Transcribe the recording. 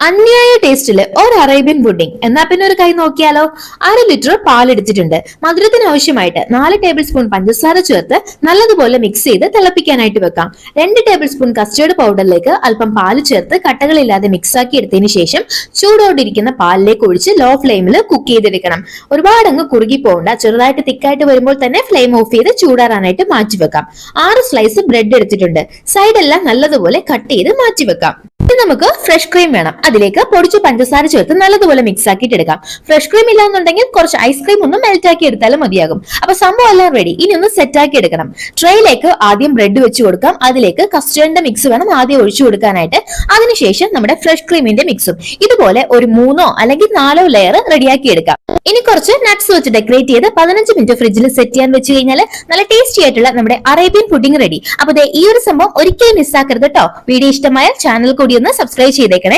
അന്യായ ടേസ്റ്റില് ഒരു Arabian pudding. എന്നാ പിന്നെ ഒരു കൈ നോക്കിയാലോ. 1/2 ലിറ്റർ പാൽ എടുത്തിട്ടുണ്ട്. മധുരത്തിന് ആവശ്യമായിട്ട് 4 ടേബിൾ സ്പൂൺ പഞ്ചസാര ചേർത്ത് നല്ലതുപോലെ മിക്സ് ചെയ്ത് തിളപ്പിക്കാനായിട്ട് വെക്കാം. 2 ടേബിൾ സ്പൂൺ കസ്റ്റേർഡ് പൗഡറിലേക്ക് അല്പം പാല് ചേർത്ത് കട്ടകളില്ലാതെ മിക്സ് ആക്കി എടുത്തതിന് ശേഷം ചൂടോടിരിക്കുന്ന പാലിലേക്ക് ഒഴിച്ച് ലോ ഫ്ലെയിമിൽ കുക്ക് ചെയ്തെടുക്കണം. ഒരുപാട് അങ്ങ് കുറുകി പോകണ്ട. ചെറുതായിട്ട് തിക്കായിട്ട് വരുമ്പോൾ തന്നെ ഫ്ലെയിം ഓഫ് ചെയ്ത് ചൂടാറാനായിട്ട് മാറ്റി വെക്കാം. 6 സ്ലൈസ് ബ്രെഡ് എടുത്തിട്ടുണ്ട്. സൈഡെല്ലാം നല്ലതുപോലെ കട്ട് ചെയ്ത് മാറ്റി വെക്കാം. നമുക്ക് ഫ്രഷ് ക്രീം വേണം. അതിലേക്ക് പൊടിച്ച് പഞ്ചസാര ചേർത്ത് നല്ലതുപോലെ മിക്സ് ആക്കിയിട്ട് എടുക്കാം. ഫ്രഷ് ക്രീം ഇല്ലാന്നുണ്ടെങ്കിൽ കുറച്ച് ഐസ്ക്രീം ഒന്ന് മെൽറ്റ് ആക്കി എടുത്താലും മതിയാകും. അപ്പൊ സംഭവം എല്ലാം റെഡി. ഇനി ഒന്ന് സെറ്റ് ആക്കി എടുക്കണം. ട്രേയിലേക്ക് ആദ്യം ബ്രെഡ് വെച്ച് കൊടുക്കാം. അതിലേക്ക് കസ്റ്റേർഡിന്റെ മിക്സ് വേണം ആദ്യം ഒഴിച്ചു കൊടുക്കാനായിട്ട്. അതിനുശേഷം നമ്മുടെ ഫ്രഷ് ക്രീമിന്റെ മിക്സും ഇതുപോലെ ഒരു 3 അല്ലെങ്കിൽ 4 ലെയർ റെഡിയാക്കി എടുക്കാം. ഇനി കുറച്ച് നട്ട്സ് വെച്ച് ഡെക്കറേറ്റ് ചെയ്ത് 15 മിനിറ്റ് ഫ്രിഡ്ജിൽ സെറ്റ് ചെയ്യാൻ വെച്ച് കഴിഞ്ഞാൽ നല്ല ടേസ്റ്റി ആയിട്ടുള്ള നമ്മുടെ അറേബ്യൻ പുഡിംഗ് റെഡി. അപ്പൊ ഈ ഒരു സംഭവം ഒരിക്കലും മിസ്സാക്കരുത് കേട്ടോ. വീഡിയോ ഇഷ്ടമായാൽ ചാനൽ കൂടി ഒന്ന് സബ്സ്ക്രൈബ് ചെയ്തേക്കണേ.